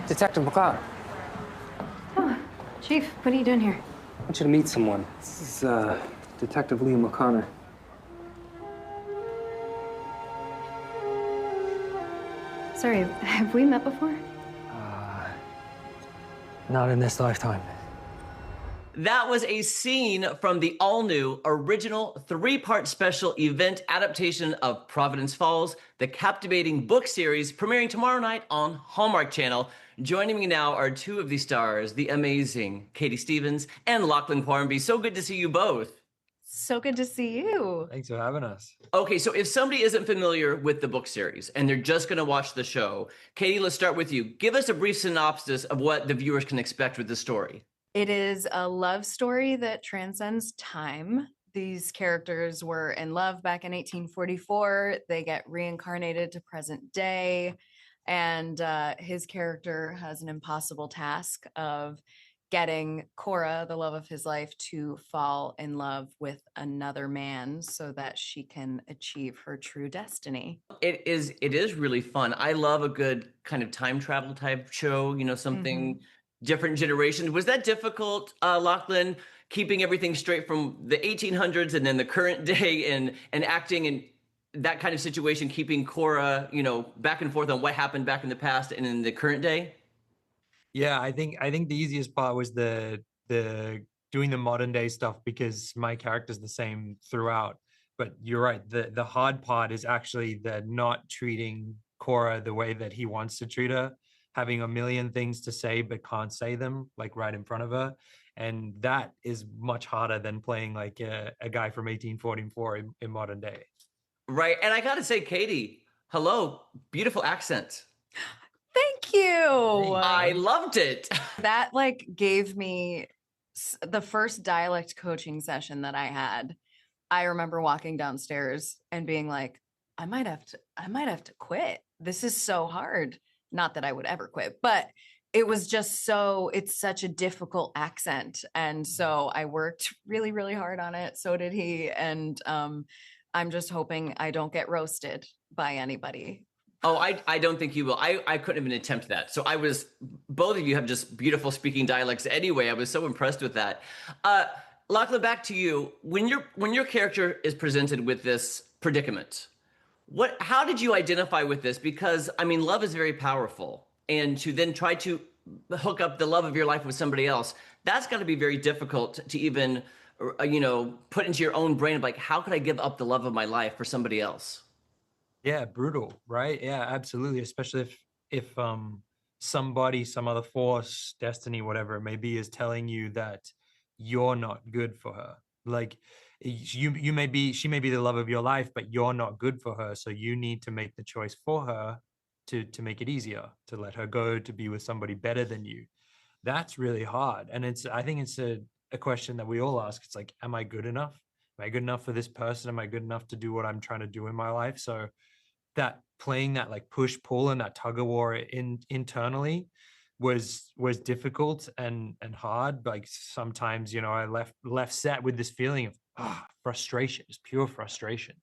Detective McLeod, Oh, Chief, what are you doing here? I want you to meet someone. This is Detective Liam O'Connor. Sorry, have we met before? Not in this lifetime. That was a scene from the all-new original three-part special event adaptation of Providence Falls, the captivating book series premiering tomorrow night on Hallmark Channel. Joining me now are two of the stars, the amazing Katie Stevens and Lachlan Quarmby. So good to see you both. So good to see you. Thanks for having us. Okay, so if somebody isn't familiar with the book series and they're just going to watch the show, Katie, let's start with you. Give us a brief synopsis of what the viewers can expect with the story. It is a love story that transcends time. These characters were in love back in 1844. They get reincarnated to present day. And his character has an impossible task of getting Cora, the love of his life, to fall in love with another man so that she can achieve her true destiny. It is really fun. I love a good kind of time travel type show, something different generations. Was that difficult, Lachlan, keeping everything straight from the 1800s and then the current day and acting in that kind of situation, keeping Cora, back and forth on what happened back in the past and in the current day? Yeah, I think the easiest part was the doing the modern day stuff because my character's the same throughout. But you're right, the hard part is actually the not treating Cora the way that he wants to treat her, having a million things to say but can't say them like right in front of her. And that is much harder than playing like a guy from 1844 in modern day. Right. And I got to say, Katie, hello, beautiful accent. Thank you. I loved it. That like gave me the first dialect coaching session that I had. I remember walking downstairs and being like, I might have to quit. This is so hard. Not that I would ever quit, but it was just it's such a difficult accent. And so I worked really, really hard on it. So did he. And I'm just hoping I don't get roasted by anybody. Oh, I don't think you will. I couldn't even attempt that. So both of you have just beautiful speaking dialects anyway. I was so impressed with that. Lachlan, back to you. When your character is presented with this predicament, how did you identify with this? Because I mean, love is very powerful. And to then try to hook up the love of your life with somebody else, that's got to be very difficult to even, put into your own brain of like, how could I give up the love of my life for somebody else? Yeah, brutal, right? Yeah, absolutely. Especially if somebody, some other force, destiny, whatever it may be, is telling you that you're not good for her. Like she may be the love of your life, but you're not good for her. So you need to make the choice for her to make it easier, to let her go, to be with somebody better than you. That's really hard. And I think it's a question that we all ask. It's like, am I good enough? Am I good enough for this person? Am I good enough to do what I'm trying to do in my life? So that playing that like push pull and that tug of war internally was difficult and hard. Like sometimes I left set with this feeling of frustration, just pure frustration,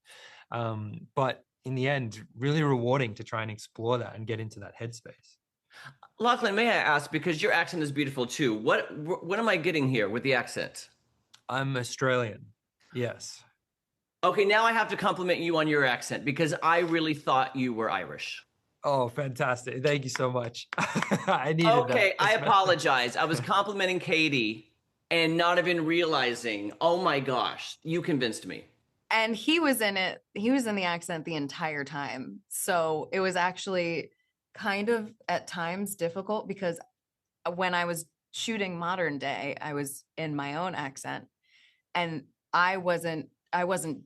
but in the end really rewarding to try and explore that and get into that headspace. Lachlan, may I ask, because your accent is beautiful too, what am I getting here with the accent? I'm Australian. Yes. Okay, now I have to compliment you on your accent because I really thought you were Irish. Oh, fantastic. Thank you so much. I needed that. Okay, I apologize. I was complimenting Katie and not even realizing, oh my gosh, you convinced me. And he was in it. He was in the accent the entire time. So it was actually kind of at times difficult because when I was shooting modern day, I was in my own accent and I wasn't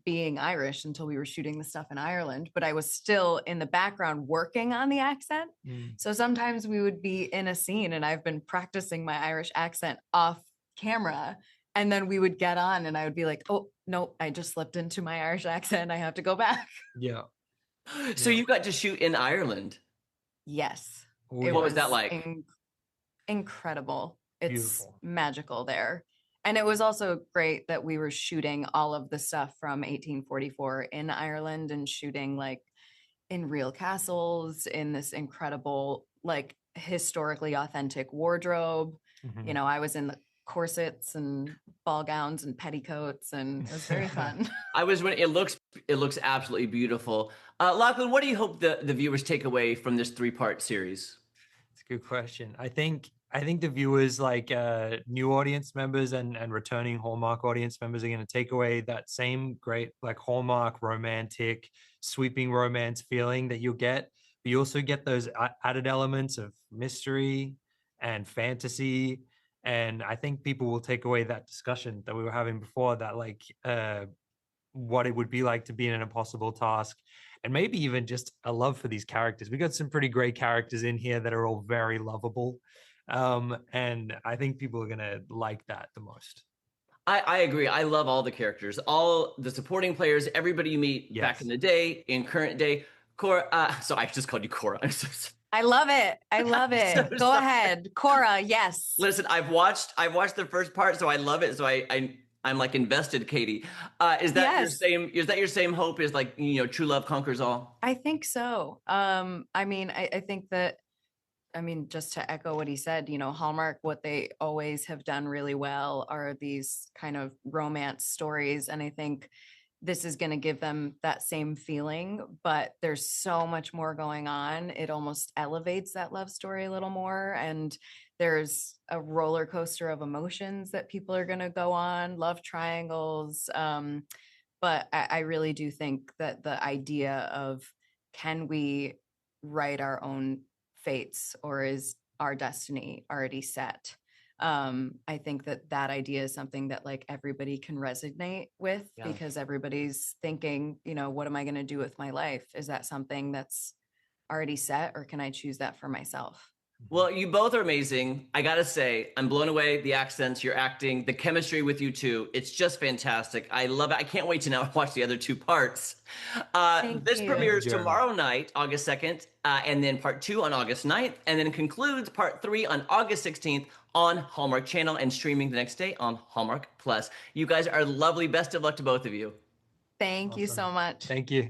being Irish until we were shooting the stuff in Ireland, but I was still in the background working on the accent. So sometimes we would be in a scene and I've been practicing my Irish accent off camera. And then we would get on and I would be like, oh, no, I just slipped into my Irish accent. I have to go back. Yeah. So you got to shoot in Ireland. Yes. What was that like? Incredible. It's beautiful. Magical there. And it was also great that we were shooting all of the stuff from 1844 in Ireland and shooting like in real castles in this incredible, like historically authentic wardrobe. Mhm. You know, I was in the corsets and ball gowns and petticoats, and it was very fun. I was when it looks absolutely beautiful. Lachlan, what do you hope the viewers take away from this 3-part series? It's a good question. I think the viewers, like new audience members and returning Hallmark audience members, are going to take away that same great like Hallmark romantic sweeping romance feeling that you'll get. But you also get those added elements of mystery and fantasy. And I think people will take away that discussion that we were having before, that like what it would be like to be in an impossible task, and maybe even just a love for these characters. We got some pretty great characters in here that are all very lovable, and I think people are gonna like that the most. I agree. I love all the characters, all the supporting players, everybody you meet back in Yes. the day, in current day. Cora, so I just called you Cora. I'm so sorry. I love it. I love I'm it. so Go sorry. ahead, Cora. Yes. Listen, I've watched the first part, so I love it. So I'm like invested, Katie. Is that your Yes. same? Is that your same hope? Is like, true love conquers all? I think so. I mean, I think that, I mean, just to echo what he said, you know, Hallmark, what they always have done really well are these kind of romance stories. And I think this is going to give them that same feeling, but there's so much more going on. It almost elevates that love story a little more. And there's a roller coaster of emotions that people are going to go on, love triangles. But I really do think that the idea of, can we write our own fates, or is our destiny already set? I think that that idea is something that like everybody can resonate with, Yeah. because everybody's thinking, you know, what am I going to do with my life? Is that something that's already set, or can I choose that for myself? Well, you both are amazing. I gotta say, I'm blown away. The accents, your acting, the chemistry with you two. It's just fantastic. I love it. I can't wait to now watch the other 2 parts. Thank This you. premieres Jeremy. tomorrow night, August 2nd, and then part 2 on August 9th, and then concludes part 3 on August 16th on Hallmark Channel and streaming the next day on Hallmark Plus. You guys are lovely. Best of luck to both of you. Thank you so Awesome. much. Thank you.